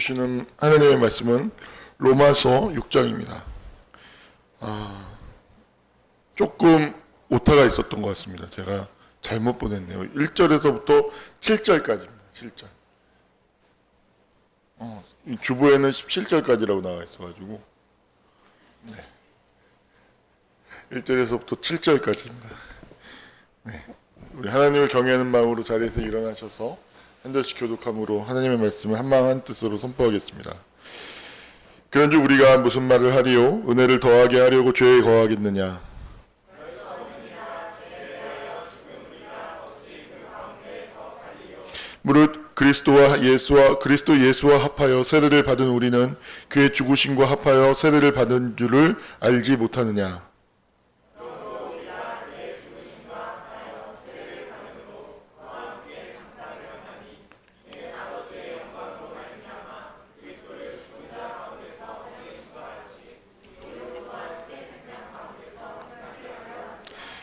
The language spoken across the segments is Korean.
주시는 하나님의 말씀은 로마서 6장입니다. 조금 오타가 있었던 것 같습니다. 제가 잘못 보냈네요. 1절에서부터 7절까지입니다. 7절. 이 주보에는 17절까지라고 나와 있어가지고 1절에서부터 7절까지입니다. 네. 우리 하나님을 경외하는 마음으로 자리에서 일어나셔서 한 절씩 교독함으로 하나님의 말씀을 한마음 한뜻으로 선포하겠습니다. 그런즉 우리가 무슨 말을 하리요? 은혜를 더하게 하려고 죄에 거하겠느냐? 무릇 그리스도 예수와 합하여 세례를 받은 우리는 그의 죽으심과 합하여 세례를 받은 줄을 알지 못하느냐?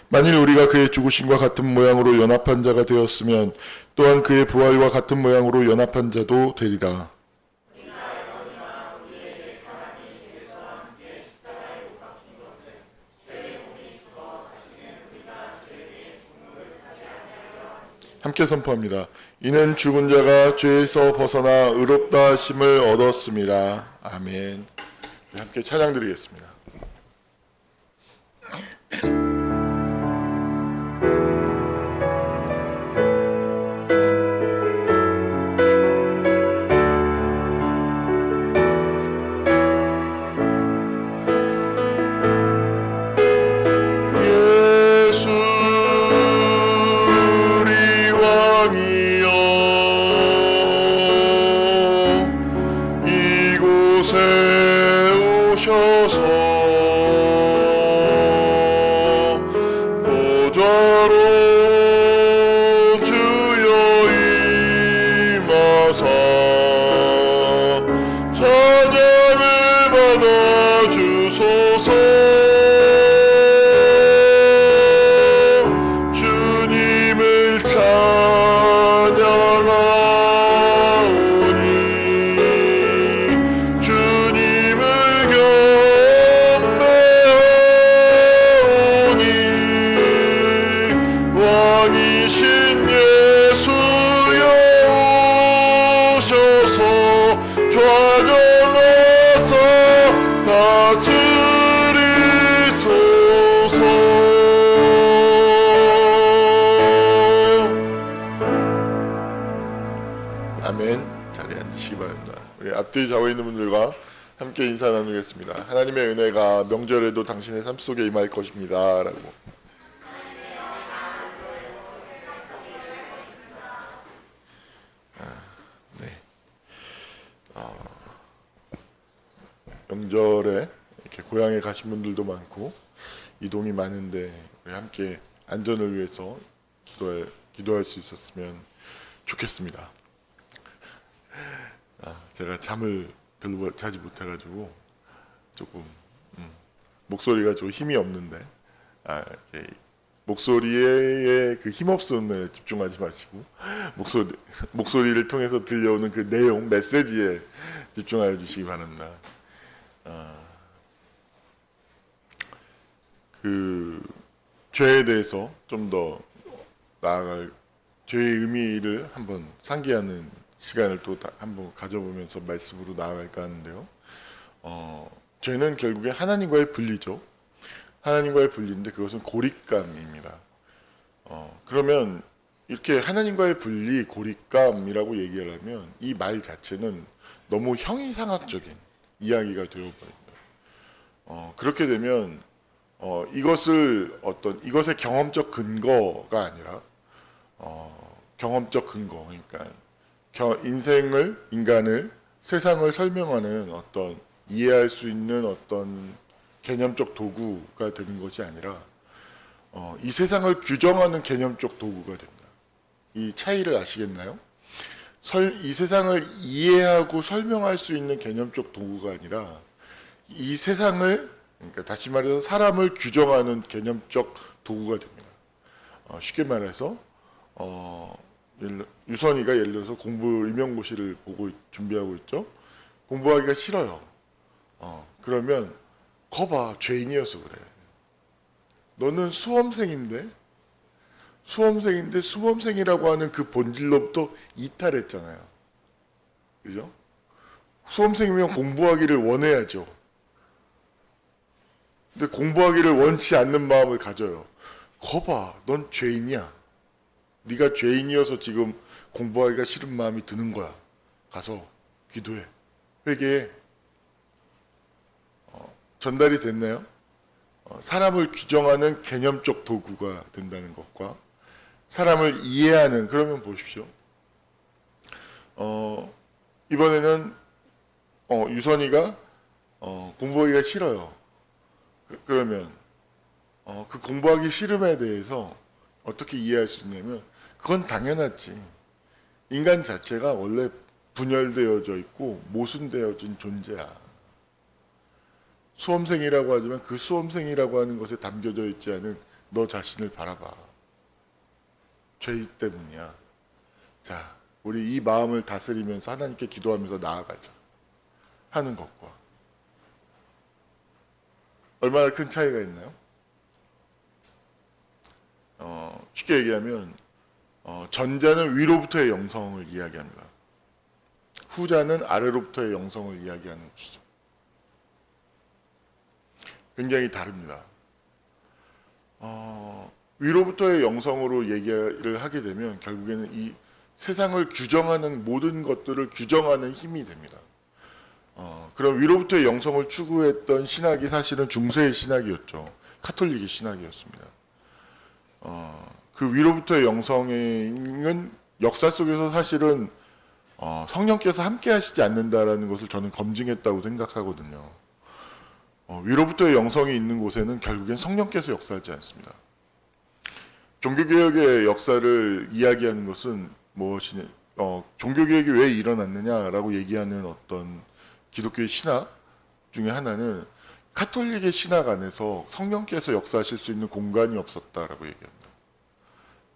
만일 우리가 그의 죽으심과 같은 모양으로 연합한 자가 되었으면 또한 그의 부활과 같은 모양으로 연합한 자도 되리라. 함께 선포합니다. 이는 죽은 자가 죄에서 벗어나 의롭다 하심을 얻었습니다. 아멘. 함께 찬양 드리겠습니다. 아멘. 자리에 앉으시기 바랍니다. 우리 앞뒤 좌우에 있는 분들과 함께 인사 나누겠습니다. 하나님의 은혜가 명절에도 당신의 삶 속에 임할 것입니다. 라고. 네. 명절에 이렇게 고향에 가신 분들도 많고 이동이 많은데 우리 함께 안전을 위해서 기도할 수 있었으면 좋겠습니다. 제가 잠을 별로 자지 못해가지고 조금 목소리가 좀 힘이 없는데 목소리에 그 힘없음에 집중하지 마시고 목소리를 통해서 들려오는 그 내용 메시지에 집중하여 주시기 바랍니다. 그 죄에 대해서 좀 더 나아갈 죄의 의미를 한번 상기하는 시간을 또 한번 가져보면서 말씀으로 나아갈까 하는데요. 죄는 결국에 하나님과의 분리죠. 하나님과의 분리인데 그것은 고립감입니다. 그러면 이렇게 하나님과의 분리, 고립감이라고 얘기하려면 이 말 자체는 너무 형이상학적인 이야기가 되어버립니다. 그렇게 되면 이것의 경험적 근거가 아니라 경험적 근거, 그러니까 인간을, 세상을 설명하는 어떤 이해할 수 있는 어떤 개념적 도구가 되는 것이 아니라 이 세상을 규정하는 개념적 도구가 됩니다. 이 차이를 아시겠나요? 이 세상을 이해하고 설명할 수 있는 개념적 도구가 아니라 이 세상을, 그러니까 다시 말해서 사람을 규정하는 개념적 도구가 됩니다. 쉽게 말해서 유선이가 예를 들어서 임용고시를 준비하고 있죠. 공부하기가 싫어요. 그러면 거봐, 죄인이어서 그래. 너는 수험생이라고 하는 그 본질로부터 이탈했잖아요. 그죠? 수험생이면 공부하기를 원해야죠. 근데 공부하기를 원치 않는 마음을 가져요. 거봐, 넌 죄인이야. 네가 죄인이어서 지금 공부하기가 싫은 마음이 드는 거야. 가서 기도해. 회개해. 전달이 됐나요? 사람을 규정하는 개념적 도구가 된다는 것과 사람을 이해하는, 그러면 보십시오. 이번에는 유선이가 공부하기가 싫어요. 그러면 그 공부하기 싫음에 대해서 어떻게 이해할 수 있냐면, 그건 당연하지. 인간 자체가 원래 분열되어져 있고 모순되어진 존재야. 수험생이라고 하지만 그 수험생이라고 하는 것에 담겨져 있지 않은 너 자신을 바라봐. 죄 때문이야. 자, 우리 이 마음을 다스리면서 하나님께 기도하면서 나아가자 하는 것과 얼마나 큰 차이가 있나요? 쉽게 얘기하면 전자는 위로부터의 영성을 이야기합니다. 후자는 아래로부터의 영성을 이야기하는 것이죠. 굉장히 다릅니다. 위로부터의 영성으로 얘기를 하게 되면 결국에는 이 세상을 규정하는 모든 것들을 규정하는 힘이 됩니다. 그럼 위로부터의 영성을 추구했던 신학이 사실은 중세의 신학이었죠. 카톨릭의 신학이었습니다. 그 위로부터의 영성은 역사 속에서 사실은 성령께서 함께 하시지 않는다라는 것을 저는 검증했다고 생각하거든요. 위로부터의 영성이 있는 곳에는 결국엔 성령께서 역사하지 않습니다. 종교개혁의 역사를 이야기하는 것은 무엇이냐, 종교개혁이 왜 일어났느냐라고 얘기하는 어떤 기독교의 신학 중에 하나는 카톨릭의 신학 안에서 성령께서 역사하실 수 있는 공간이 없었다라고 얘기합니다.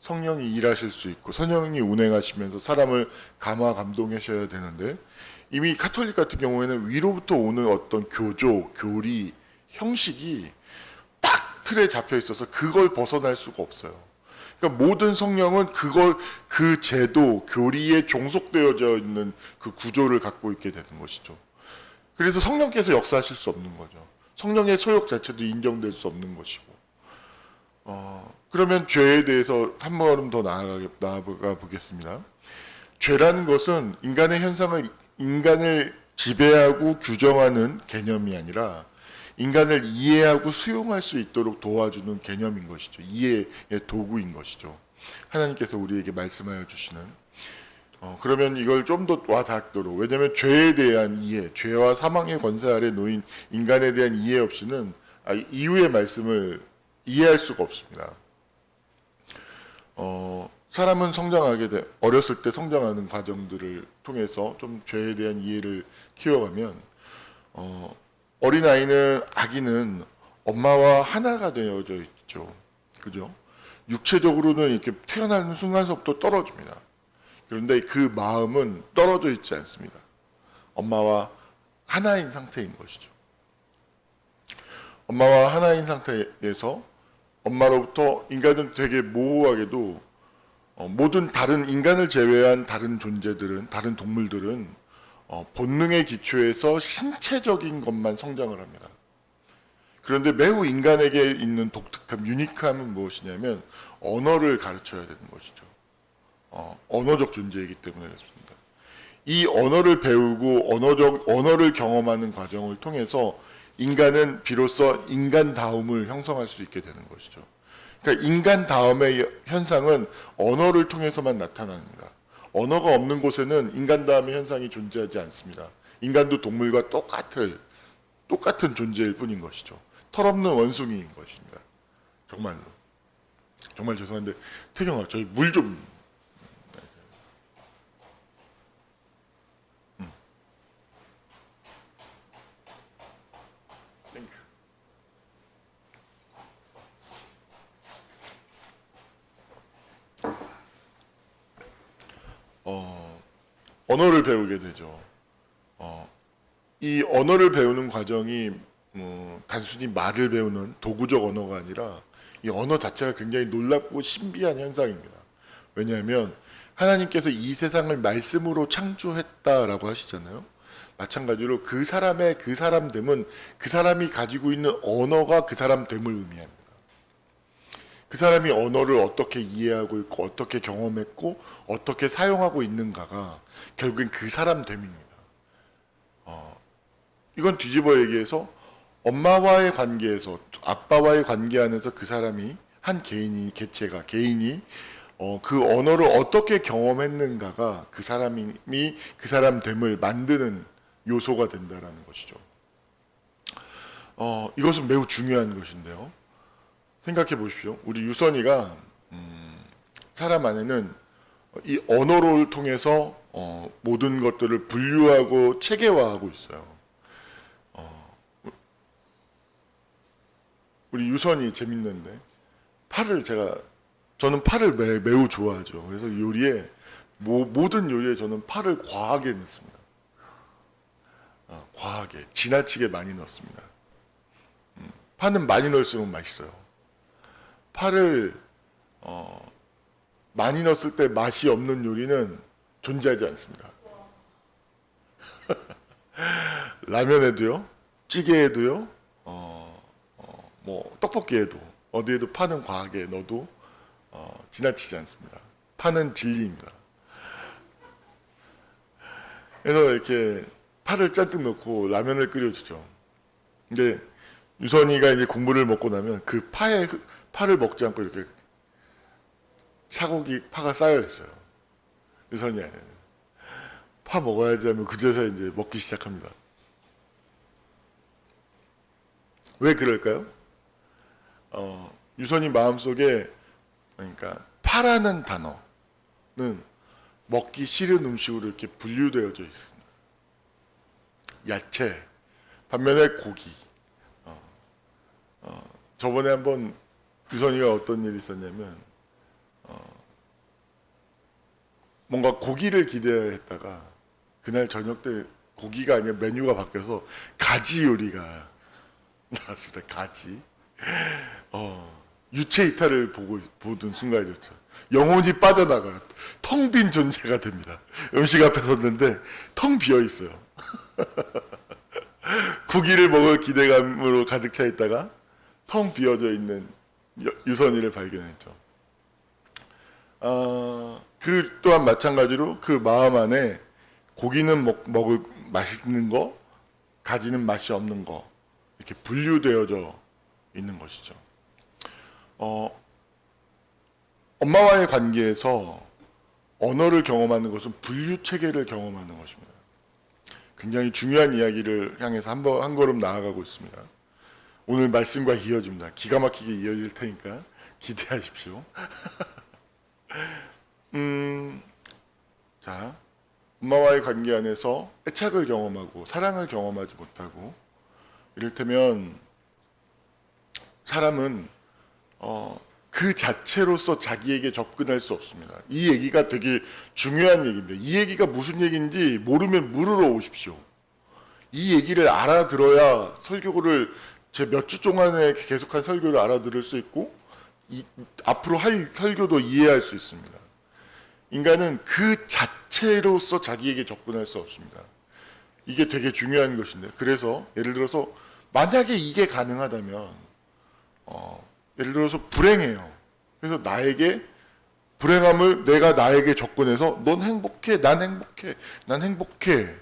성령이 일하실 수 있고 성령이 운행하시면서 사람을 감화 감동하셔야 되는데, 이미 카톨릭 같은 경우에는 위로부터 오는 어떤 교조, 교리, 형식이 딱 틀에 잡혀 있어서 그걸 벗어날 수가 없어요. 그러니까 모든 성령은 그 제도, 교리에 종속되어져 있는 그 구조를 갖고 있게 되는 것이죠. 그래서 성령께서 역사하실 수 없는 거죠. 성령의 소욕 자체도 인정될 수 없는 것이고. 그러면 죄에 대해서 한 걸음 더 나아가 보겠습니다. 죄라는 것은 인간을 지배하고 규정하는 개념이 아니라 인간을 이해하고 수용할 수 있도록 도와주는 개념인 것이죠. 이해의 도구인 것이죠. 하나님께서 우리에게 말씀하여 주시는. 그러면 이걸 좀 더 와닿도록, 왜냐하면 죄에 대한 이해, 죄와 사망의 권세 아래 놓인 인간에 대한 이해 없이는 이후의 말씀을 이해할 수가 없습니다. 사람은 어렸을 때 성장하는 과정들을 통해서 좀 죄에 대한 이해를 키워가면, 아기는 엄마와 하나가 되어져 있죠. 그죠? 육체적으로는 이렇게 태어나는 순간서부터 떨어집니다. 그런데 그 마음은 떨어져 있지 않습니다. 엄마와 하나인 상태인 것이죠. 엄마와 하나인 상태에서 엄마로부터 인간은 되게 모호하게도 모든 다른 인간을 제외한 다른 존재들은, 다른 동물들은 본능의 기초에서 신체적인 것만 성장을 합니다. 그런데 매우 인간에게 있는 독특함, 유니크함은 무엇이냐면 언어를 가르쳐야 되는 것이죠. 언어적 존재이기 때문에 그렇습니다. 이 언어를 배우고 언어를 경험하는 과정을 통해서 인간은 비로소 인간다움을 형성할 수 있게 되는 것이죠. 그러니까 인간다움의 현상은 언어를 통해서만 나타납니다. 언어가 없는 곳에는 인간다움의 현상이 존재하지 않습니다. 인간도 동물과 똑같은 존재일 뿐인 것이죠. 털없는 원숭이인 것입니다. 정말로. 정말 죄송한데 태경아, 저희 물 좀. 언어를 배우게 되죠. 이 언어를 배우는 과정이 단순히 말을 배우는 도구적 언어가 아니라 이 언어 자체가 굉장히 놀랍고 신비한 현상입니다. 왜냐하면 하나님께서 이 세상을 말씀으로 창조했다라고 하시잖아요. 마찬가지로 그 사람의 그 사람됨은 그 사람이 가지고 있는 언어가 그 사람됨을 의미합니다. 그 사람이 언어를 어떻게 이해하고 있고 어떻게 경험했고 어떻게 사용하고 있는가가 결국엔 그 사람됨입니다. 이건 뒤집어 얘기해서 엄마와의 관계에서 아빠와의 관계 안에서 그 사람이 한 개인이 그 언어를 어떻게 경험했는가가 그 사람이 그 사람됨을 만드는 요소가 된다라는 것이죠. 이것은 매우 중요한 것인데요. 생각해 보십시오. 우리 유선이가 사람 안에는 이 언어를 통해서 모든 것들을 분류하고 체계화하고 있어요. 우리 유선이 재밌는데 저는 파를 매우 좋아하죠. 그래서 요리에 모든 요리에 저는 파를 과하게 넣습니다. 과하게 지나치게 많이 넣습니다. 파는 많이 넣을수록 맛있어요. 파를 많이 넣었을 때 맛이 없는 요리는 존재하지 않습니다. 라면에도요, 찌개에도요, 뭐 떡볶이에도 어디에도 파는 과하게 넣어도 지나치지 않습니다. 파는 진리입니다. 그래서 이렇게 파를 잔뜩 넣고 라면을 끓여주죠. 근데 유선이가 이제 국물을 먹고 나면 그 파를 먹지 않고 이렇게 차고기 파가 쌓여 있어요. 유선이 안에는. 파 먹어야지 하면 그제서 이제 먹기 시작합니다. 왜 그럴까요? 유선이 마음속에 그러니까 파라는 단어는 먹기 싫은 음식으로 이렇게 분류되어져 있습니다. 야채, 반면에 고기. 저번에 한번 유선이가 어떤 일이 있었냐면 뭔가 고기를 기대했다가 그날 저녁 때 고기가 아니라 메뉴가 바뀌어서 가지 요리가 나왔습니다. 가지. 유체 이탈을 보던 순간이었죠. 영혼이 빠져나가 텅 빈 존재가 됩니다. 음식 앞에 섰는데 텅 비어 있어요. 고기를 먹을 기대감으로 가득 차 있다가 텅 비어져 있는 유선이를 발견했죠. 그 또한 마찬가지로 그 마음 안에 고기는 먹을 맛있는 거, 가지는 맛이 없는 거 이렇게 분류되어져 있는 것이죠. 엄마와의 관계에서 언어를 경험하는 것은 분류 체계를 경험하는 것입니다. 굉장히 중요한 이야기를 향해서 한 걸음 나아가고 있습니다. 오늘 말씀과 이어집니다. 기가 막히게 이어질 테니까 기대하십시오. 자, 엄마와의 관계 안에서 애착을 경험하고 사랑을 경험하지 못하고 이를테면 사람은 그 자체로서 자기에게 접근할 수 없습니다. 이 얘기가 되게 중요한 얘기입니다. 이 얘기가 무슨 얘기인지 모르면 물으러 오십시오. 이 얘기를 알아들어야 설교를 제 몇 주 동안에 계속한 설교를 알아들을 수 있고 앞으로 할 설교도 이해할 수 있습니다. 인간은 그 자체로서 자기에게 접근할 수 없습니다. 이게 되게 중요한 것인데 그래서 예를 들어서 만약에 이게 가능하다면 예를 들어서 불행해요. 그래서 나에게 불행함을 내가 나에게 접근해서 넌 행복해, 난 행복해, 난 행복해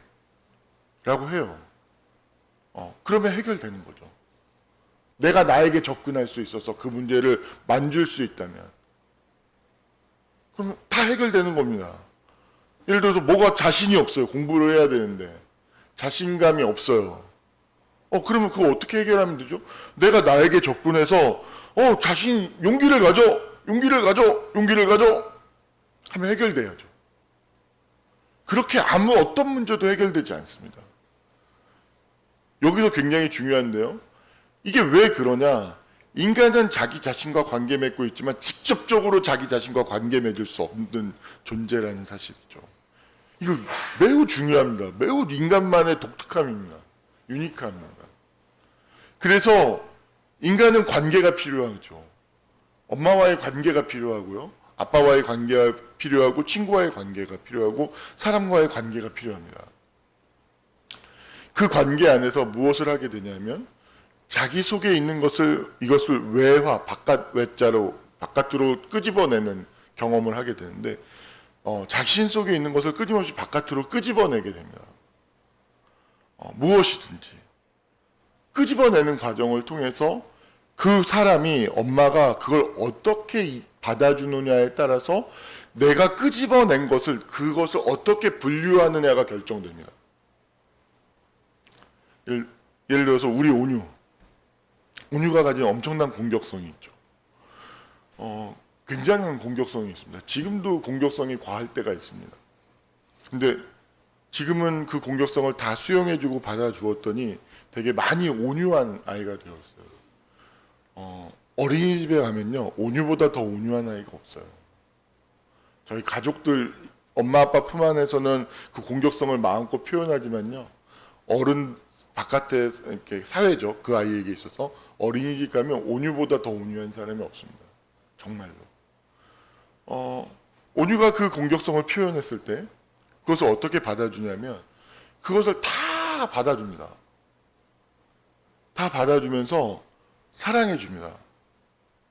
라고 해요. 그러면 해결되는 거죠. 내가 나에게 접근할 수 있어서 그 문제를 만질 수 있다면 그러면 다 해결되는 겁니다. 예를 들어서 뭐가 자신이 없어요. 공부를 해야 되는데 자신감이 없어요. 그러면 그거 어떻게 해결하면 되죠? 내가 나에게 접근해서 용기를 가져 하면 해결돼야죠. 그렇게 어떤 문제도 해결되지 않습니다. 여기서 굉장히 중요한데요. 이게 왜 그러냐? 인간은 자기 자신과 관계 맺고 있지만 직접적으로 자기 자신과 관계 맺을 수 없는 존재라는 사실이죠. 이거 매우 중요합니다. 매우 인간만의 독특함입니다. 유니크합니다. 그래서 인간은 관계가 필요하죠. 엄마와의 관계가 필요하고요. 아빠와의 관계가 필요하고 친구와의 관계가 필요하고 사람과의 관계가 필요합니다. 그 관계 안에서 무엇을 하게 되냐면 자기 속에 있는 이것을 외화, 외자로 바깥으로 끄집어내는 경험을 하게 되는데 자신 속에 있는 것을 끊임없이 바깥으로 끄집어내게 됩니다. 무엇이든지 끄집어내는 과정을 통해서 그 사람이 엄마가 그걸 어떻게 받아주느냐에 따라서 내가 끄집어낸 그것을 어떻게 분류하느냐가 결정됩니다. 예를 들어서 우리 온유가 가진 엄청난 공격성이 있죠. 굉장한 공격성이 있습니다. 지금도 공격성이 과할 때가 있습니다. 근데 지금은 그 공격성을 다 수용해주고 받아주었더니 되게 많이 온유한 아이가 되었어요. 어린이집에 가면요, 온유보다 더 온유한 아이가 없어요. 저희 가족들, 엄마 아빠 품 안에서는 그 공격성을 마음껏 표현하지만요, 어른 바깥에 이렇게 사회적 그 아이에게 있어서 어린이집 가면 온유보다 더 온유한 사람이 없습니다. 정말로. 온유가 그 공격성을 표현했을 때 그것을 어떻게 받아주냐면 그것을 다 받아줍니다. 다 받아주면서 사랑해줍니다.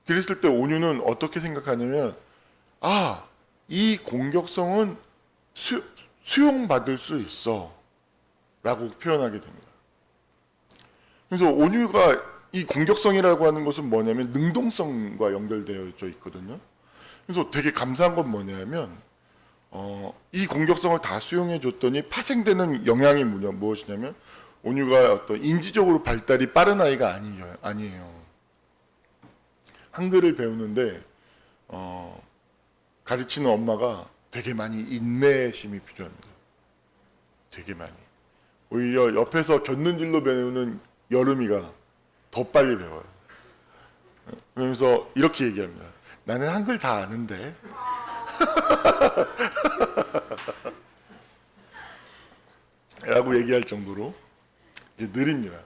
그랬을 때 온유는 어떻게 생각하냐면 이 공격성은 수용받을 수 있어 라고 표현하게 됩니다. 그래서 온유가 이 공격성이라고 하는 것은 뭐냐면 능동성과 연결되어 있거든요. 그래서 되게 감사한 건 뭐냐면 이 공격성을 다 수용해 줬더니 파생되는 영향이 무엇이냐면 온유가 어떤 인지적으로 발달이 빠른 아이가 아니에요. 한글을 배우는데 가르치는 엄마가 되게 많이 인내심이 필요합니다. 되게 많이. 오히려 옆에서 곁눈질로 배우는 여름이가 더 빨리 배워요. 그래서 이렇게 얘기합니다. 나는 한글 다 아는데. 라고 얘기할 정도로 이제 느립니다.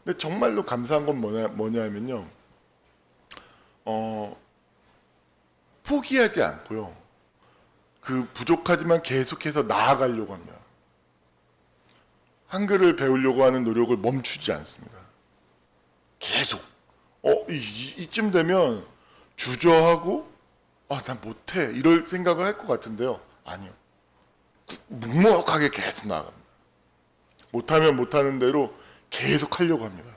근데 정말로 감사한 건 뭐냐면요. 포기하지 않고요. 그 부족하지만 계속해서 나아가려고 합니다. 한글을 배우려고 하는 노력을 멈추지 않습니다. 계속. 이쯤 되면 주저하고 난 못해 이럴 생각을 할 것 같은데요. 아니요. 묵묵하게 계속 나아갑니다. 못하면 못하는 대로 계속 하려고 합니다.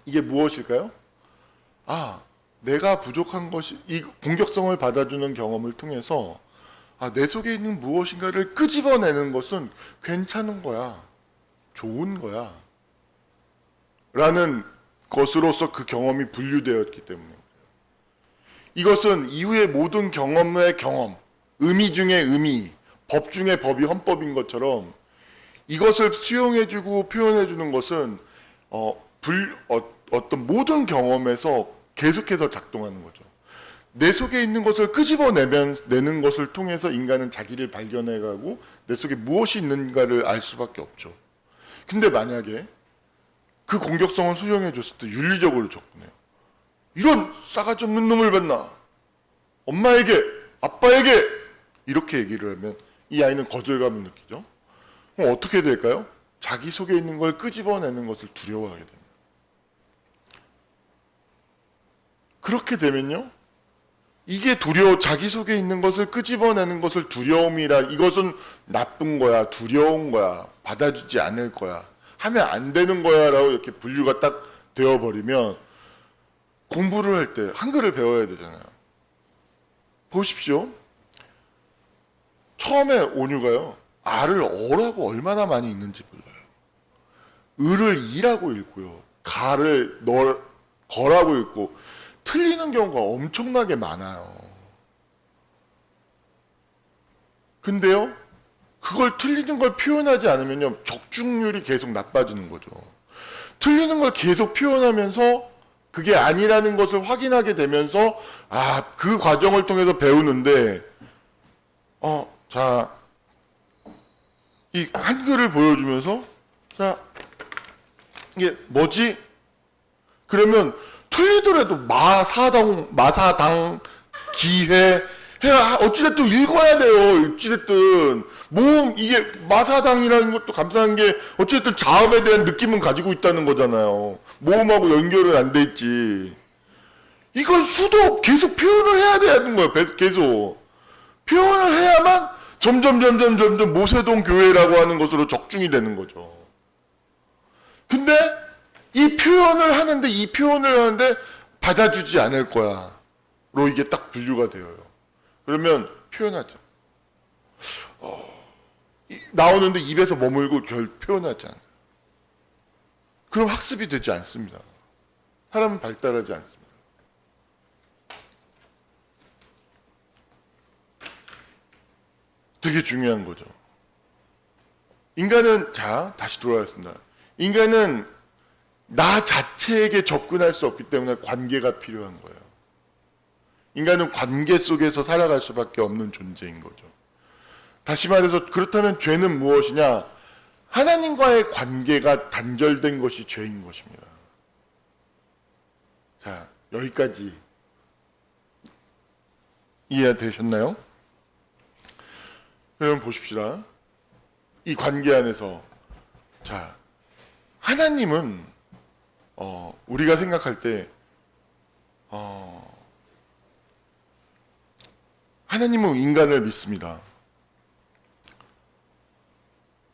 이게 무엇일까요? 내가 부족한 것이 이 공격성을 받아주는 경험을 통해서 내 속에 있는 무엇인가를 끄집어내는 것은 괜찮은 거야. 좋은 거야. 라는 것으로서 그 경험이 분류되었기 때문에 이것은 이후의 모든 경험의 경험, 의미 중에 의미, 법 중에 법이 헌법인 것처럼 이것을 수용해주고 표현해주는 것은 어떤 모든 경험에서 계속해서 작동하는 거죠. 내 속에 있는 것을 끄집어내는 것을 통해서 인간은 자기를 발견해가고 내 속에 무엇이 있는가를 알 수밖에 없죠. 근데 만약에 그 공격성을 수용해줬을 때 윤리적으로 접근해요. 이런 싸가지 없는 놈을 봤나? 엄마에게, 아빠에게 이렇게 얘기를 하면 이 아이는 거절감을 느끼죠. 그럼 어떻게 될까요? 자기 속에 있는 걸 끄집어내는 것을 두려워하게 됩니다. 그렇게 되면요, 이게 자기 속에 있는 것을 끄집어내는 것을 두려움이라, 이것은 나쁜 거야, 두려운 거야, 받아주지 않을 거야, 하면 안 되는 거야 라고 이렇게 분류가 딱 되어버리면 공부를 할 때 한글을 배워야 되잖아요. 보십시오. 처음에 온유가요, 아를 어라고 얼마나 많이 읽는지 몰라요. 을을 이라고 읽고요, 가를 거라고 읽고 틀리는 경우가 엄청나게 많아요. 근데요, 그걸 틀리는 걸 표현하지 않으면요, 적중률이 계속 나빠지는 거죠. 틀리는 걸 계속 표현하면서 그게 아니라는 것을 확인하게 되면서 그 과정을 통해서 배우는데 자, 이 한글을 보여주면서 자, 이게 뭐지? 그러면 틀리더라도 마사당, 기회, 해야 어찌됐든 읽어야 돼요. 어찌됐든 이게 마사당이라는 것도 감사한 게 어찌됐든 자음에 대한 느낌은 가지고 있다는 거잖아요. 모음하고 연결은 안 돼 있지. 이건 수도 계속 표현을 해야 되는 거예요. 계속 표현을 해야만 점점 모세동 교회라고 하는 것으로 적중이 되는 거죠. 근데 이 표현을 하는데 받아주지 않을 거야. 로 이게 딱 분류가 되어요. 그러면 표현하죠. 나오는데 입에서 머물고 표현하지 않아요. 그럼 학습이 되지 않습니다. 사람은 발달하지 않습니다. 되게 중요한 거죠. 인간은, 다시 돌아가겠습니다. 인간은 나 자체에게 접근할 수 없기 때문에 관계가 필요한 거예요. 인간은 관계 속에서 살아갈 수밖에 없는 존재인 거죠. 다시 말해서 그렇다면 죄는 무엇이냐? 하나님과의 관계가 단절된 것이 죄인 것입니다. 자, 여기까지 이해되셨나요? 그럼 보십시다. 이 관계 안에서 하나님은 우리가 생각할 때 하나님은 인간을 믿습니다.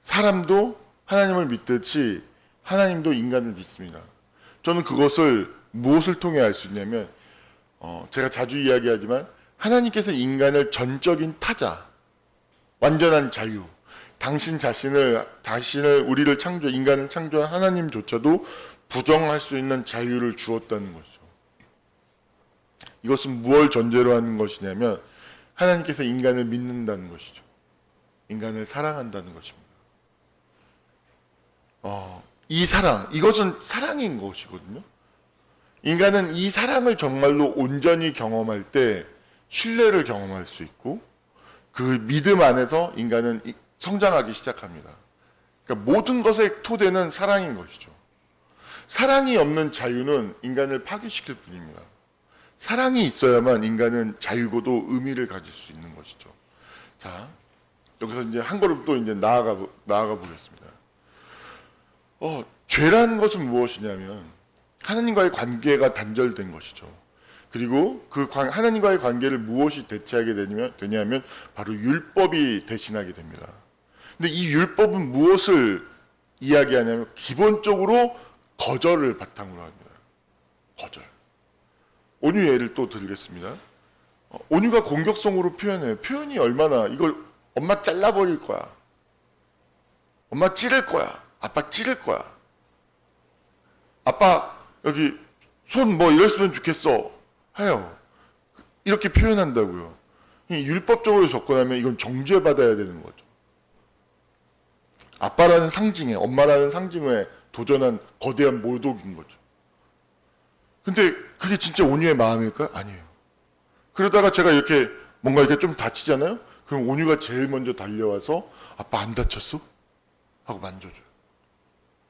사람도 하나님을 믿듯이 하나님도 인간을 믿습니다. 저는 그것을 무엇을 통해 알 수 있냐면 제가 자주 이야기하지만 하나님께서 인간을 전적인 타자, 완전한 자유, 당신 자신을 우리를 인간을 창조한 하나님조차도 부정할 수 있는 자유를 주었다는 것이죠. 이것은 무엇을 전제로 하는 것이냐면 하나님께서 인간을 믿는다는 것이죠. 인간을 사랑한다는 것입니다. 이 사랑, 이것은 사랑인 것이거든요. 인간은 이 사랑을 정말로 온전히 경험할 때 신뢰를 경험할 수 있고 그 믿음 안에서 인간은 성장하기 시작합니다. 그러니까 모든 것의 토대는 사랑인 것이죠. 사랑이 없는 자유는 인간을 파괴시킬 뿐입니다. 사랑이 있어야만 인간은 자유고도 의미를 가질 수 있는 것이죠. 자, 여기서 이제 한 걸음 또 이제 나아가 보겠습니다. 죄라는 것은 무엇이냐면 하나님과의 관계가 단절된 것이죠. 그리고 하나님과의 관계를 무엇이 대체하게 되냐면 바로 율법이 대신하게 됩니다. 근데 이 율법은 무엇을 이야기하냐면 기본적으로 거절을 바탕으로 합니다. 거절. 온유 예를 또 들겠습니다. 온유가 공격성으로 표현해요. 표현이 얼마나 이걸 엄마 잘라버릴 거야. 엄마 찌를 거야. 아빠 찌를 거야. 아빠 여기 손 이랬으면 좋겠어. 해요. 이렇게 표현한다고요. 율법적으로 접근하면 이건 정죄받아야 되는 거죠. 아빠라는 상징에, 엄마라는 상징에 도전한 거대한 모독인 거죠. 근데 그게 진짜 온유의 마음일까요? 아니에요. 그러다가 제가 이렇게 뭔가 이렇게 좀 다치잖아요? 그럼 온유가 제일 먼저 달려와서 아빠 안 다쳤어? 하고 만져줘요.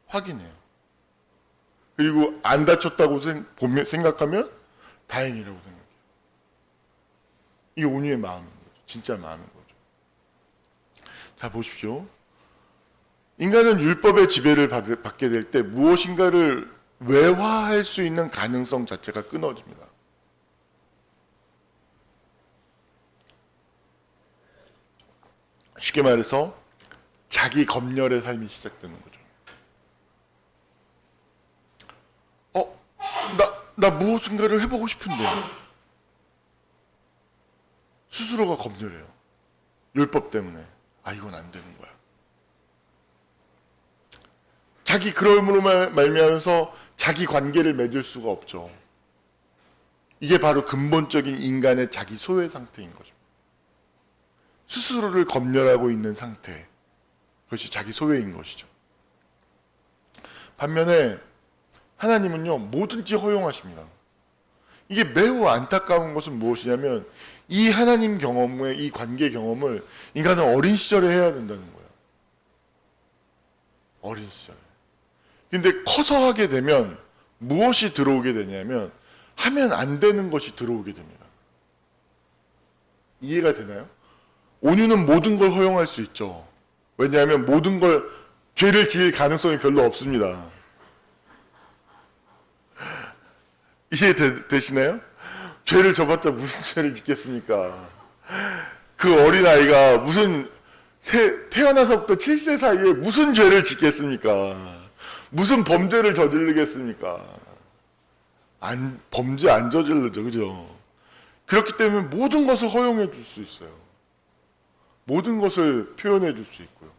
확인해요. 그리고 안 다쳤다고 생각하면 다행이라고 생각해요. 이게 온유의 마음인 거죠. 진짜 마음인 거죠. 자, 보십시오. 인간은 율법의 지배를 받게 될 때 무엇인가를 외화할 수 있는 가능성 자체가 끊어집니다. 쉽게 말해서 자기 검열의 삶이 시작되는 거죠. 나 무엇인가를 해보고 싶은데 스스로가 검열해요. 율법 때문에. 이건 안 되는 거야. 자기 그럼으로 말미암아서 자기 관계를 맺을 수가 없죠. 이게 바로 근본적인 인간의 자기 소외 상태인 것입니다. 스스로를 검열하고 있는 상태. 그것이 자기 소외인 것이죠. 반면에 하나님은요, 뭐든지 허용하십니다. 이게 매우 안타까운 것은 무엇이냐면 이 하나님 경험의 이 관계 경험을 인간은 어린 시절에 해야 된다는 거예요. 어린 시절. 근데 커서 하게 되면 무엇이 들어오게 되냐면 하면 안 되는 것이 들어오게 됩니다. 이해가 되나요? 온유는 모든 걸 허용할 수 있죠. 왜냐하면 모든 걸 죄를 지을 가능성이 별로 없습니다. 이해되시나요? 죄를 져봤자 무슨 죄를 짓겠습니까? 그 어린아이가 무슨 태어나서부터 7세 사이에 무슨 죄를 짓겠습니까? 무슨 범죄를 저지르겠습니까? 범죄 안 저질르죠, 그죠? 그렇기 때문에 모든 것을 허용해 줄 수 있어요. 모든 것을 표현해 줄 수 있고요.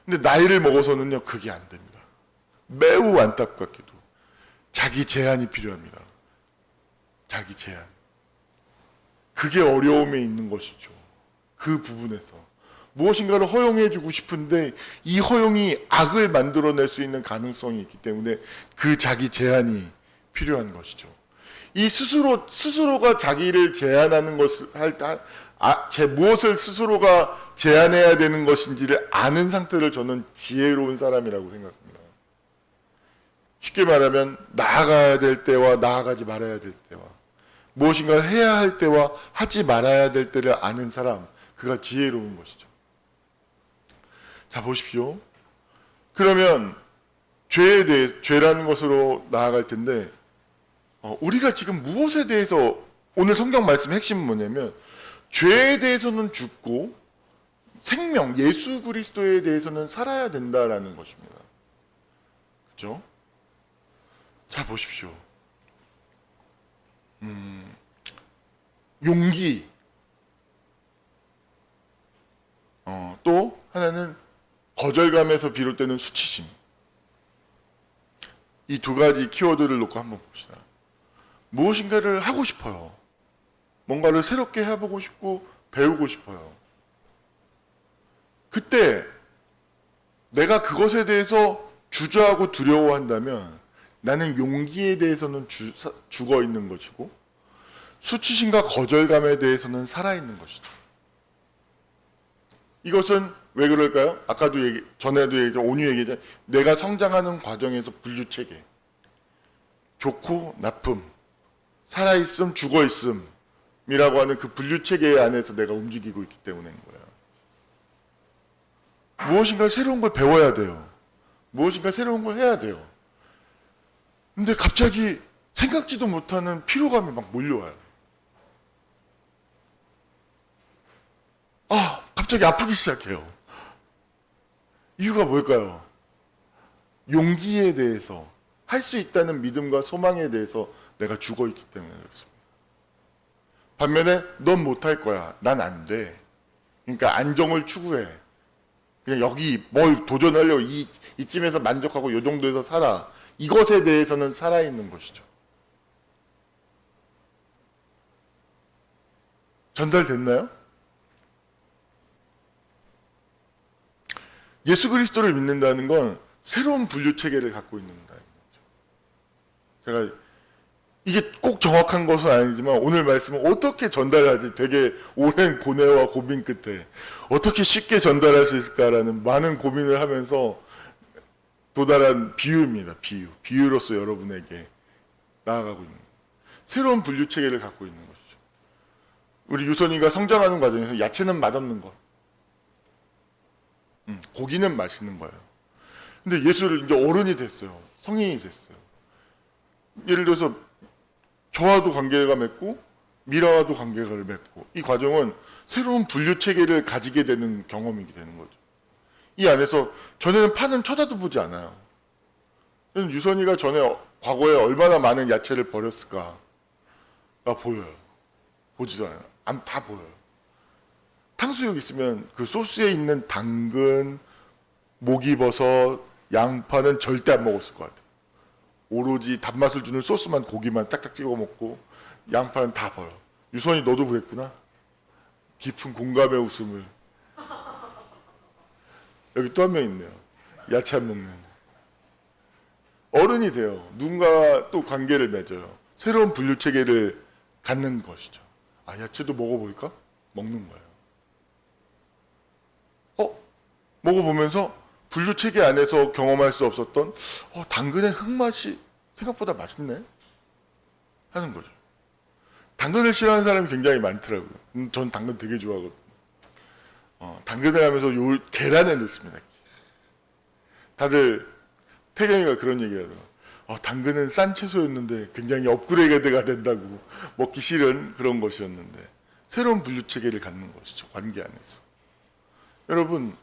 근데 나이를 먹어서는요, 그게 안 됩니다. 매우 안타깝게도. 자기 제한이 필요합니다. 자기 제한. 그게 어려움에 있는 것이죠. 그 부분에서. 무엇인가를 허용해 주고 싶은데 이 허용이 악을 만들어낼 수 있는 가능성이 있기 때문에 그 자기 제한이 필요한 것이죠. 이 스스로가 자기를 제한하는 것을 할 때, 무엇을 스스로가 제한해야 되는 것인지를 아는 상태를 저는 지혜로운 사람이라고 생각합니다. 쉽게 말하면 나아가야 될 때와 나아가지 말아야 될 때와 무엇인가를 해야 할 때와 하지 말아야 될 때를 아는 사람, 그가 지혜로운 것이죠. 자, 보십시오. 그러면 죄라는 것으로 나아갈 텐데 우리가 지금 무엇에 대해서 오늘 성경 말씀 핵심은 뭐냐면 죄에 대해서는 죽고 생명, 예수 그리스도에 대해서는 살아야 된다라는 것입니다. 그렇죠? 자, 보십시오. 용기. 또 하나는 거절감에서 비롯되는 수치심. 이 두 가지 키워드를 놓고 한번 봅시다. 무엇인가를 하고 싶어요. 뭔가를 새롭게 해보고 싶고 배우고 싶어요. 그때 내가 그것에 대해서 주저하고 두려워한다면 나는 용기에 대해서는 죽어 있는 것이고 수치심과 거절감에 대해서는 살아있는 것이죠. 이것은 왜 그럴까요? 아까도 전에도 온유 얘기했잖아요. 내가 성장하는 과정에서 분류체계. 좋고 나쁨, 살아있음, 죽어있음이라고 하는 그 분류체계 안에서 내가 움직이고 있기 때문인 거예요. 무엇인가 새로운 걸 배워야 돼요. 무엇인가 새로운 걸 해야 돼요. 근데 갑자기 생각지도 못하는 피로감이 막 몰려와요. 갑자기 아프기 시작해요. 이유가 뭘까요? 용기에 대해서, 할 수 있다는 믿음과 소망에 대해서 내가 죽어 있기 때문에 그렇습니다. 반면에 넌 못할 거야. 난 안 돼. 그러니까 안정을 추구해. 그냥 여기 뭘 도전하려고 이쯤에서 만족하고 이 정도에서 살아. 이것에 대해서는 살아있는 것이죠. 전달됐나요? 예수 그리스도를 믿는다는 건 새로운 분류 체계를 갖고 있는다는 거죠. 제가 이게 꼭 정확한 것은 아니지만 오늘 말씀은 어떻게 전달하지 되게 오랜 고뇌와 고민 끝에 어떻게 쉽게 전달할 수 있을까라는 많은 고민을 하면서 도달한 비유입니다. 비유로서 여러분에게 나아가고 있는 새로운 분류 체계를 갖고 있는 것이죠. 우리 유선이가 성장하는 과정에서 야채는 맛없는 것, 고기는 맛있는 거예요. 근데 예수를 이제 어른이 됐어요. 성인이 됐어요. 예를 들어서 저와도 관계가 맺고 미라와도 관계가 맺고 이 과정은 새로운 분류 체계를 가지게 되는 경험이게 되는 거죠. 이 안에서 전에는 파는 쳐다도 보지 않아요. 유선이가 전에 과거에 얼마나 많은 야채를 버렸을까? 보여요. 보지도 않아요. 다 보여요. 탕수육 있으면 그 소스에 있는 당근, 목이버섯, 양파는 절대 안 먹었을 것 같아요. 오로지 단맛을 주는 소스만 고기만 짝짝 찍어 먹고 양파는 다 버려. 유선이 너도 그랬구나. 깊은 공감의 웃음을. 여기 또 한 명 있네요. 야채 안 먹는. 어른이 돼요. 누군가 또 관계를 맺어요. 새로운 분류 체계를 갖는 것이죠. 야채도 먹어볼까? 먹는 거예요. 먹어보면서 분류 체계 안에서 경험할 수 없었던 당근의 흙맛이 생각보다 맛있네 하는 거죠. 당근을 싫어하는 사람이 굉장히 많더라고요. 전 당근 되게 좋아하거든요. 당근을 하면서 요 계란에 넣습니다. 다들 태경이가 그런 얘기하더라고요. 당근은 싼 채소였는데 굉장히 업그레이드가 된다고 먹기 싫은 그런 것이었는데 새로운 분류 체계를 갖는 것이죠. 관계 안에서. 여러분,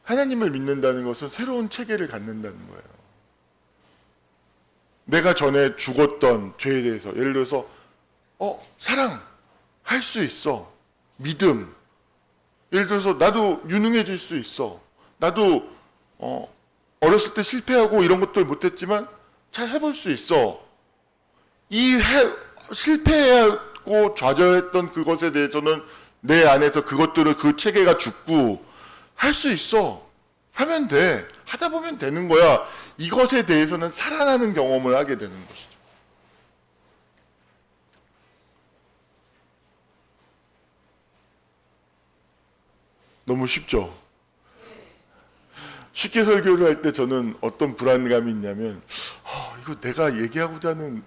하나님을 믿는다는 것은 새로운 체계를 갖는다는 거예요. 내가 전에 죽었던 죄에 대해서 예를 들어서 사랑 할 수 있어. 믿음. 예를 들어서 나도 유능해질 수 있어. 나도 어렸을 때 실패하고 이런 것들 못했지만 잘 해볼 수 있어. 실패하고 좌절했던 그것에 대해서는 내 안에서 그것들은 그 체계가 죽고 할 수 있어. 하면 돼. 하다 보면 되는 거야. 이것에 대해서는 살아나는 경험을 하게 되는 것이죠. 너무 쉽죠? 쉽게 설교를 할 때 저는 어떤 불안감이 있냐면 이거 내가 얘기하고자 하는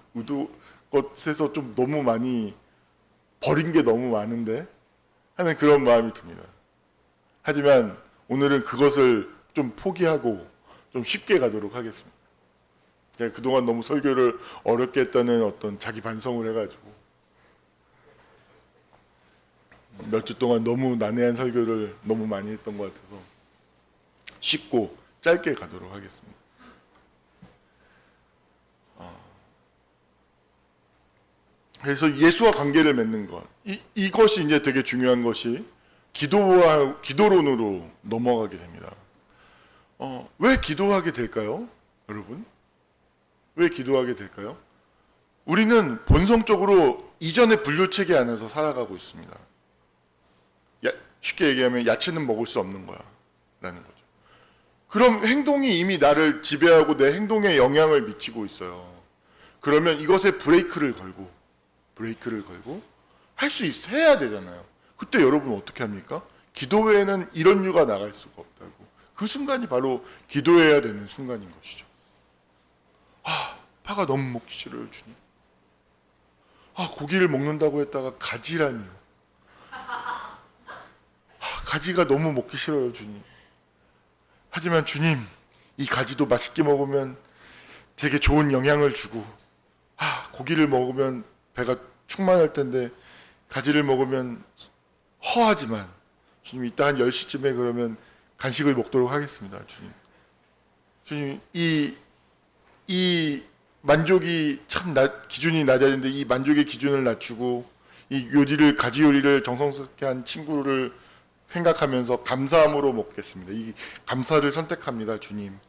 것에서 좀 너무 많이 버린 게 너무 많은데 하는 그런 마음이 듭니다. 하지만 오늘은 그것을 좀 포기하고 좀 쉽게 가도록 하겠습니다. 제가 그동안 너무 설교를 어렵게 했다는 어떤 자기 반성을 해가지고 몇 주 동안 너무 난해한 설교를 너무 많이 했던 것 같아서 쉽고 짧게 가도록 하겠습니다. 그래서 예수와 관계를 맺는 것, 이것이 이제 되게 중요한 것이 기도론으로 넘어가게 됩니다. 왜 기도하게 될까요, 여러분? 왜 기도하게 될까요? 우리는 본성적으로 이전의 분류 체계 안에서 살아가고 있습니다. 쉽게 얘기하면 야채는 먹을 수 없는 거야 라는 거죠. 그럼 행동이 이미 나를 지배하고 내 행동에 영향을 미치고 있어요. 그러면 이것에 브레이크를 걸고 할 수 해야 되잖아요. 그때 여러분 어떻게 합니까? 기도 외에는 이런 유가 나갈 수가 없다고. 그 순간이 바로 기도해야 되는 순간인 것이죠. 파가 너무 먹기 싫어요, 주님. 고기를 먹는다고 했다가 가지라니요. 가지가 너무 먹기 싫어요, 주님. 하지만 주님, 이 가지도 맛있게 먹으면 되게 좋은 영향을 주고, 고기를 먹으면 배가 충만할 텐데 가지를 먹으면 허하지만 주님 이따 한 10시쯤에 그러면 간식을 먹도록 하겠습니다, 주님. 주님, 이 만족이 참 기준이 낮아진데 이 만족의 기준을 낮추고 이 가지 요리를 정성스럽게 한 친구를 생각하면서 감사함으로 먹겠습니다. 이 감사를 선택합니다, 주님.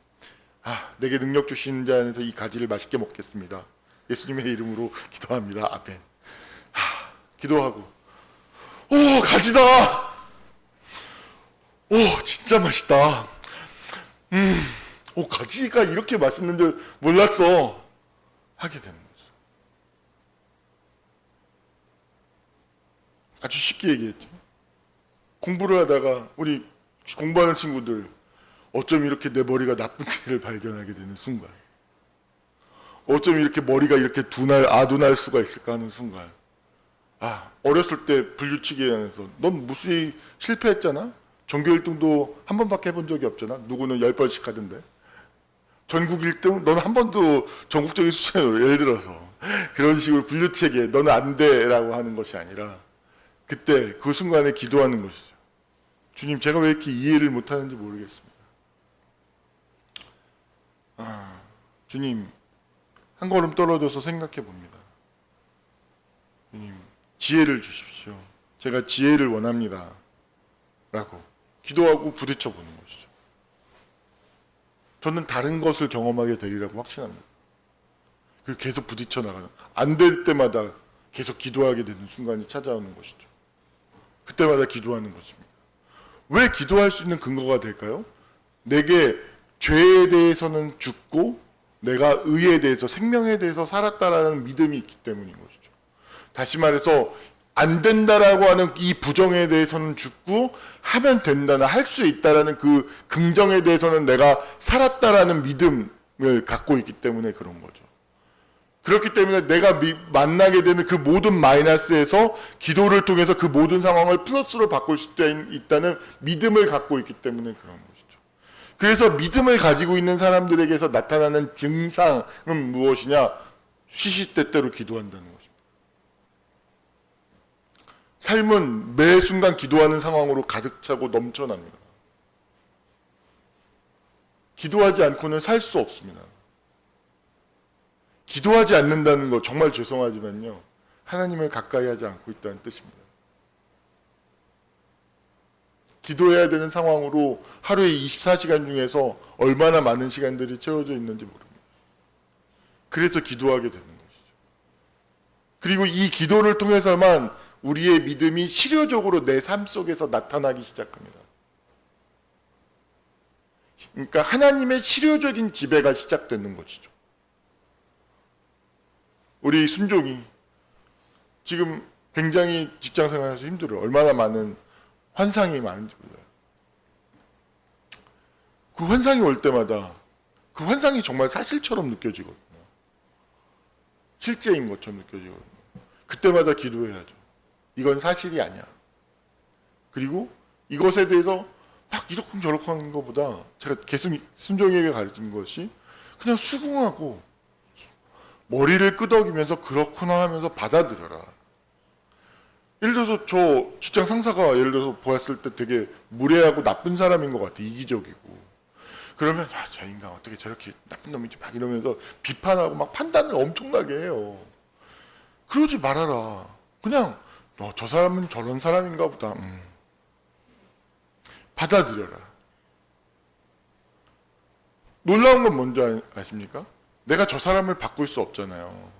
내게 능력 주시는 자 안에서 이 가지를 맛있게 먹겠습니다. 예수님의 이름으로 기도합니다. 아멘. 기도하고 가지다. 진짜 맛있다. 가지가 이렇게 맛있는 줄 몰랐어. 하게 되는 거죠. 아주 쉽게 얘기했죠. 공부를 하다가 우리 공부하는 친구들 어쩜 이렇게 내 머리가 나쁜 데를 발견하게 되는 순간, 어쩜 이렇게 머리가 이렇게 아둔할 수가 있을까 하는 순간, 어렸을 때 분류치기 안에서 넌 무수히 실패했잖아. 전교 1등도 한 번밖에 해본 적이 없잖아. 누구는 10번씩 하던데. 전국 1등? 넌 한 번도 전국적인 수준으로, 예를 들어서 그런 식으로 분류체계 너는 안 돼라고 하는 것이 아니라 그때 그 순간에 기도하는 것이죠. 주님, 제가 왜 이렇게 이해를 못하는지 모르겠습니다. 주님, 한 걸음 떨어져서 생각해 봅니다. 주님, 지혜를 주십시오. 제가 지혜를 원합니다. 라고 기도하고 부딪혀 보는 것이죠. 저는 다른 것을 경험하게 되리라고 확신합니다. 그리고 계속 부딪혀 나가는, 안 될 때마다 계속 기도하게 되는 순간이 찾아오는 것이죠. 그때마다 기도하는 것입니다. 왜 기도할 수 있는 근거가 될까요? 내게 죄에 대해서는 죽고 내가 의에 대해서, 생명에 대해서 살았다라는 믿음이 있기 때문인 것이죠. 다시 말해서 안 된다라고 하는 이 부정에 대해서는 죽고 하면 된다나 할 수 있다라는 그 긍정에 대해서는 내가 살았다라는 믿음을 갖고 있기 때문에 그런 거죠. 그렇기 때문에 내가 만나게 되는 그 모든 마이너스에서 기도를 통해서 그 모든 상황을 플러스로 바꿀 수 있다는 믿음을 갖고 있기 때문에 그런 것이죠. 그래서 믿음을 가지고 있는 사람들에게서 나타나는 증상은 무엇이냐? 시시때때로 기도한다는 것입니다. 삶은 매 순간 기도하는 상황으로 가득 차고 넘쳐납니다. 기도하지 않고는 살 수 없습니다. 기도하지 않는다는 거 정말 죄송하지만요, 하나님을 가까이 하지 않고 있다는 뜻입니다. 기도해야 되는 상황으로 하루에 24시간 중에서 얼마나 많은 시간들이 채워져 있는지 모릅니다. 그래서 기도하게 되는 것이죠. 그리고 이 기도를 통해서만 우리의 믿음이 실효적으로 내 삶 속에서 나타나기 시작합니다. 그러니까 하나님의 실효적인 지배가 시작되는 것이죠. 우리 순종이 지금 굉장히 직장생활에서 힘들어요. 얼마나 많은 환상이 많은지 몰라요. 그 환상이 올 때마다 그 환상이 정말 사실처럼 느껴지거든요. 실제인 것처럼 느껴지거든요. 그때마다 기도해야죠. 이건 사실이 아니야. 그리고 이것에 대해서 막 이러쿵저러쿵 하는 것보다 제가 계속 순종에게 가르친 것이 그냥 수긍하고 머리를 끄덕이면서 그렇구나 하면서 받아들여라. 예를 들어서 저 직장 상사가 예를 들어서 보았을 때 되게 무례하고 나쁜 사람인 것 같아. 이기적이고. 그러면 저 인간 어떻게 저렇게 나쁜 놈인지 막 이러면서 비판하고 막 판단을 엄청나게 해요. 그러지 말아라. 그냥 저 사람은 저런 사람인가 보다. 받아들여라. 놀라운 건 뭔지 아십니까? 내가 저 사람을 바꿀 수 없잖아요.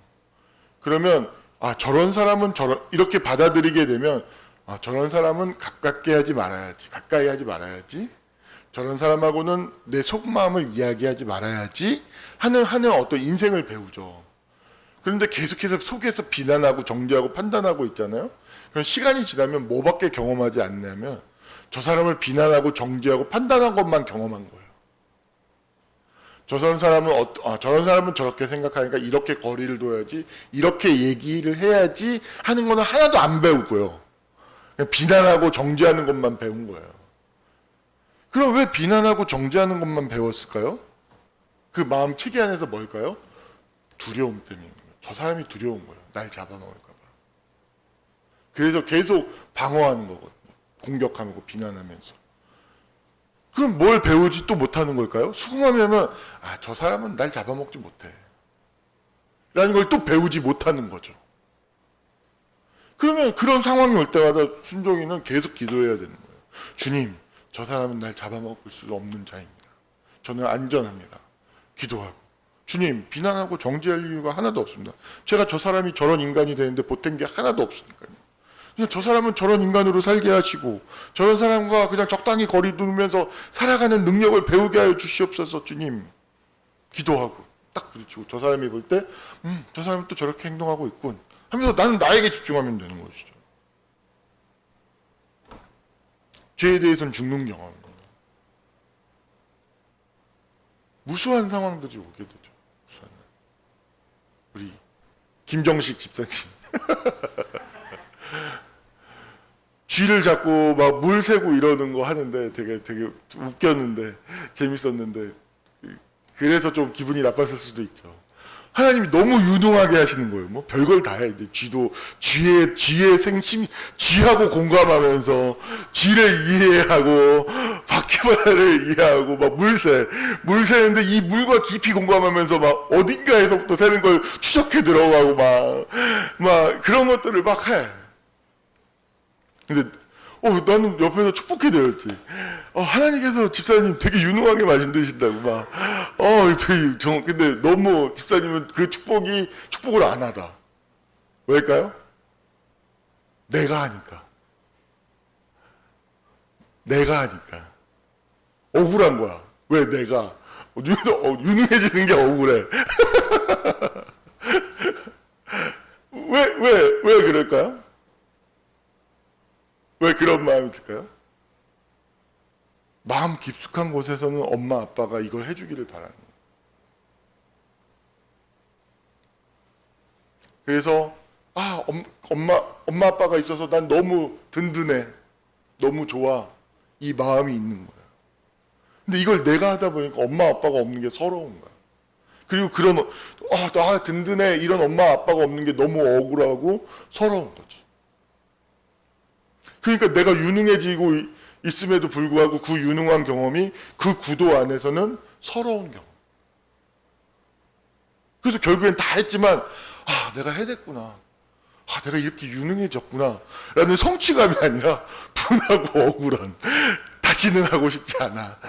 그러면 저런 사람은 이렇게 받아들이게 되면 저런 사람은 가깝게 하지 말아야지, 가까이 하지 말아야지, 저런 사람하고는 내 속마음을 이야기하지 말아야지 하는 어떤 인생을 배우죠. 그런데 계속해서 속에서 비난하고 정죄하고 판단하고 있잖아요. 그럼 시간이 지나면 뭐밖에 경험하지 않냐면 저 사람을 비난하고 정죄하고 판단한 것만 경험한 거예요. 저런 사람은 저렇게 생각하니까 이렇게 거리를 둬야지, 이렇게 얘기를 해야지 하는 거는 하나도 안 배우고요. 그냥 비난하고 정죄하는 것만 배운 거예요. 그럼 왜 비난하고 정죄하는 것만 배웠을까요? 그 마음 체계 안에서 뭘까요? 두려움 때문인 거예요. 저 사람이 두려운 거예요. 날 잡아먹을까 봐. 그래서 계속 방어하는 거거든요. 공격하고 비난하면서. 그럼 뭘 배우지 또 못하는 걸까요? 수긍하면은 저 사람은 날 잡아먹지 못해 라는 걸 또 배우지 못하는 거죠. 그러면 그런 상황이 올 때마다 순종이는 계속 기도해야 되는 거예요. 주님, 저 사람은 날 잡아먹을 수 없는 자입니다. 저는 안전합니다. 기도하고, 주님, 비난하고 정죄할 이유가 하나도 없습니다. 제가 저 사람이 저런 인간이 되는데 보탠 게 하나도 없으니까요. 그냥 저 사람은 저런 인간으로 살게 하시고 저런 사람과 그냥 적당히 거리 두면서 살아가는 능력을 배우게 하여 주시옵소서. 주님, 기도하고 딱 부딪히고 저 사람이 볼 때 저 사람은 또 저렇게 행동하고 있군 하면서 나는 나에게 집중하면 되는 것이죠. 죄에 대해서는 죽는 경험입니다. 무수한 상황들이 오게 되죠. 무수한. 우리 김정식 집사님 쥐를 잡고 막 물 새고 이러는 거 하는데 되게 웃겼는데 재밌었는데 그래서 좀 기분이 나빴을 수도 있죠. 하나님이 너무 유능하게 하시는 거예요. 뭐 별걸 다 해. 이제 쥐의 생심, 쥐하고 공감하면서 쥐를 이해하고 바퀴바라를 이해하고 막 물 새는데 이 물과 깊이 공감하면서 막 어딘가에서부터 새는 걸 추적해 들어가고 막 그런 것들을 막 해. 근데 나는 옆에서 축복해 드렸지. 하나님께서 집사님 되게 유능하게 말씀드신다고 막. 근데 너무 집사님은 그 축복을 안 하다. 왜일까요? 내가 하니까. 억울한 거야. 왜 내가? 유능해지는 게 억울해. 왜 그럴까요? 왜 그런 마음이 들까요? 마음 깊숙한 곳에서는 엄마 아빠가 이걸 해주기를 바라는 거예요. 그래서 엄마 아빠가 있어서 난 너무 든든해, 너무 좋아, 이 마음이 있는 거야. 근데 이걸 내가 하다 보니까 엄마 아빠가 없는 게 서러운 거야. 그리고 그런 나 든든해 이런 엄마 아빠가 없는 게 너무 억울하고 서러운 거지. 그러니까 내가 유능해지고 있음에도 불구하고 그 유능한 경험이 그 구도 안에서는 서러운 경험. 그래서 결국엔 다 했지만 내가 해냈구나. 내가 이렇게 유능해졌구나. 라는 성취감이 아니라 분하고 억울한, 다시는 하고 싶지 않아.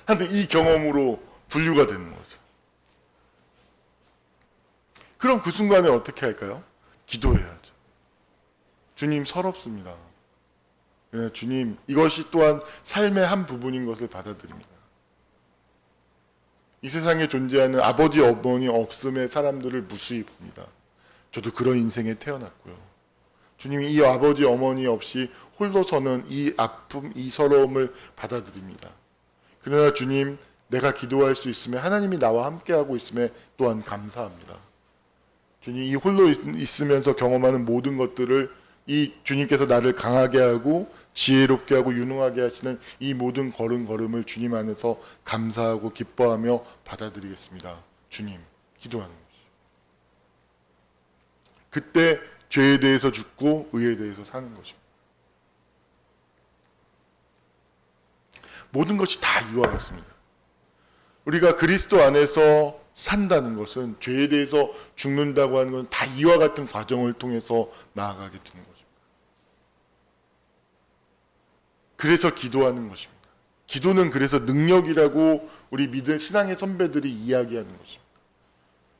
하여튼 이 경험으로 분류가 되는 거죠. 그럼 그 순간에 어떻게 할까요? 기도해야죠. 주님 서럽습니다. 주님, 이것이 또한 삶의 한 부분인 것을 받아들입니다. 이 세상에 존재하는 아버지, 어머니 없음의 사람들을 무수히 봅니다. 저도 그런 인생에 태어났고요. 주님이 이 아버지, 어머니 없이 홀로 서는 이 아픔, 이 서러움을 받아들입니다. 그러나 주님, 내가 기도할 수 있음에 하나님이 나와 함께하고 있음에 또한 감사합니다. 주님, 이 홀로 있으면서 경험하는 모든 것들을 이 주님께서 나를 강하게 하고 지혜롭게 하고 유능하게 하시는 이 모든 걸음걸음을 주님 안에서 감사하고 기뻐하며 받아들이겠습니다. 주님, 기도하는 것이죠. 그때 죄에 대해서 죽고 의에 대해서 사는 것입니다. 모든 것이 다 이와 같습니다. 우리가 그리스도 안에서 산다는 것은 죄에 대해서 죽는다고 하는 것은 다 이와 같은 과정을 통해서 나아가게 되는 것입니다. 그래서 기도하는 것입니다. 기도는 그래서 능력이라고 우리 믿을 신앙의 선배들이 이야기하는 것입니다.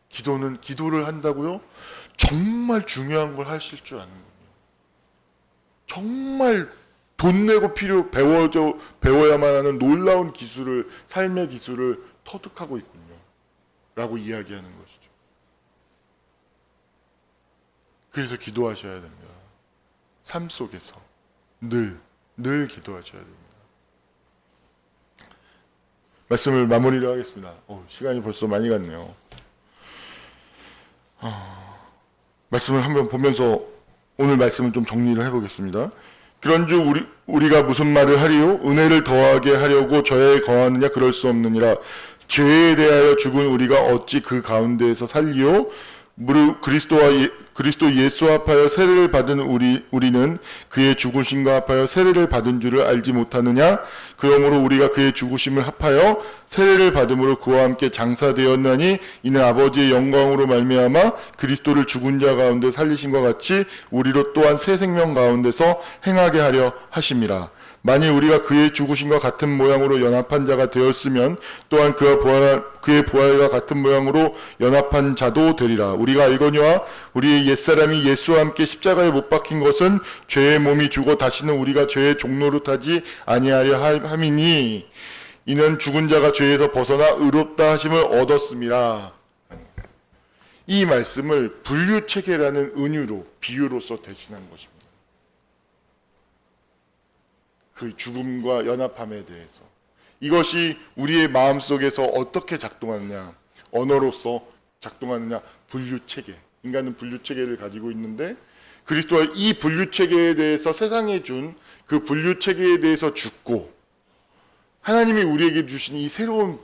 기도는 기도를 한다고요? 정말 중요한 걸 하실 줄 아는 거예요. 정말 돈 내고 배워야만 하는 놀라운 기술을, 삶의 기술을 터득하고 있군요. 라고 이야기하는 것이죠. 그래서 기도하셔야 됩니다. 삶 속에서 늘 기도하셔야 됩니다. 말씀을 마무리를 하겠습니다. 시간이 벌써 많이 갔네요. 말씀을 한번 보면서 오늘 말씀을 좀 정리를 해보겠습니다. 그런즉 우리가 무슨 말을 하리요? 은혜를 더하게 하려고 저에 거하느냐? 그럴 수 없느니라. 죄에 대하여 죽은 우리가 어찌 그 가운데에서 살리요? 무릇 그리스도 예수 합하여 세례를 받은 우리는 그의 죽으심과 합하여 세례를 받은 줄을 알지 못하느냐? 그러므로 우리가 그의 죽으심을 합하여 세례를 받음으로 그와 함께 장사되었나니 이는 아버지의 영광으로 말미암아 그리스도를 죽은 자 가운데 살리심과 같이 우리로 또한 새 생명 가운데서 행하게 하려 하심이라. 만일 우리가 그의 죽으심과 같은 모양으로 연합한 자가 되었으면 또한 그의 부활과 같은 모양으로 연합한 자도 되리라. 우리가 알거니와 우리의 옛사람이 예수와 함께 십자가에 못 박힌 것은 죄의 몸이 죽어 다시는 우리가 죄의 종노릇하지 아니하려 함이니 이는 죽은 자가 죄에서 벗어나 의롭다 하심을 얻었음이라. 이 말씀을 분류체계라는 은유로, 비유로서 대신한 것입니다. 그 죽음과 연합함에 대해서 이것이 우리의 마음속에서 어떻게 작동하느냐, 언어로서 작동하느냐, 분류체계, 인간은 분류체계를 가지고 있는데 그리스도가 이 분류체계에 대해서 세상에 준 그 분류체계에 대해서 죽고 하나님이 우리에게 주신 이 새로운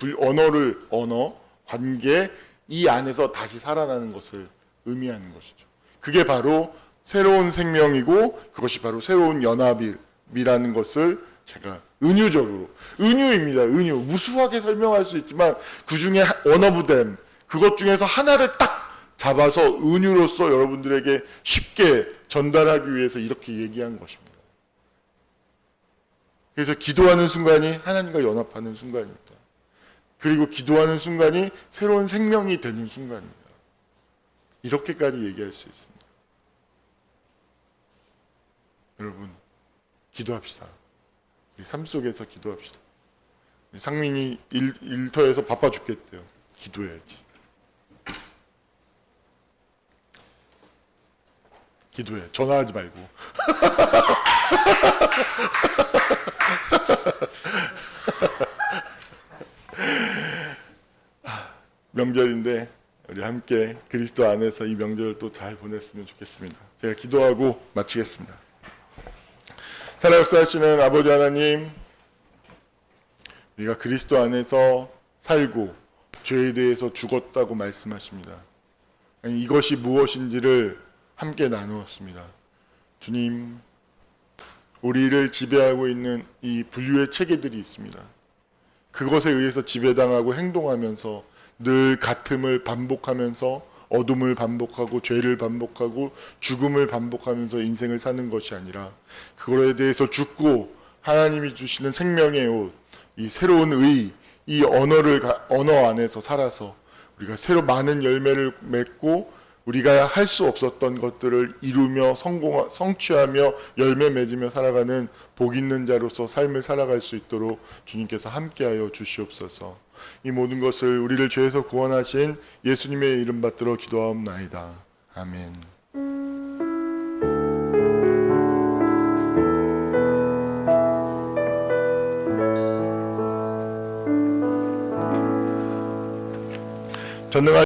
언어, 관계 이 안에서 다시 살아나는 것을 의미하는 것이죠. 그게 바로 새로운 생명이고 그것이 바로 새로운 연합이라는 것을 제가 은유입니다. 은유. 무수하게 설명할 수 있지만 그 중에 one of them, 그것 중에서 하나를 딱 잡아서 은유로서 여러분들에게 쉽게 전달하기 위해서 이렇게 얘기한 것입니다. 그래서 기도하는 순간이 하나님과 연합하는 순간입니다. 그리고 기도하는 순간이 새로운 생명이 되는 순간입니다. 이렇게까지 얘기할 수 있습니다. 여러분, 기도합시다. 우리 삶 속에서 기도합시다. 우리 상민이 일터에서 바빠 죽겠대요. 기도해야지. 기도해. 전화하지 말고. 명절인데 우리 함께 그리스도 안에서 이 명절을 또 잘 보냈으면 좋겠습니다. 제가 기도하고 마치겠습니다. 살아 역사하시는 아버지 하나님, 우리가 그리스도 안에서 살고 죄에 대해서 죽었다고 말씀하십니다. 아니, 이것이 무엇인지를 함께 나누었습니다. 주님, 우리를 지배하고 있는 이 분류의 체계들이 있습니다. 그것에 의해서 지배당하고 행동하면서 늘 같음을 반복하면서 어둠을 반복하고 죄를 반복하고 죽음을 반복하면서 인생을 사는 것이 아니라 그거에 대해서 죽고 하나님이 주시는 생명의 옷, 이 새로운 의, 이 언어 안에서 살아서 우리가 새로 많은 열매를 맺고 우리가 할 수 없었던 것들을 이루며 성취하며 열매 맺으며 살아가는 복 있는 자로서 삶을 살아갈 수 있도록 주님께서 함께하여 주시옵소서. 이 모든 것을 우리를 죄에서 구원하신 예수님의 이름 받들어 기도하옵나이다. 아멘. 전능하신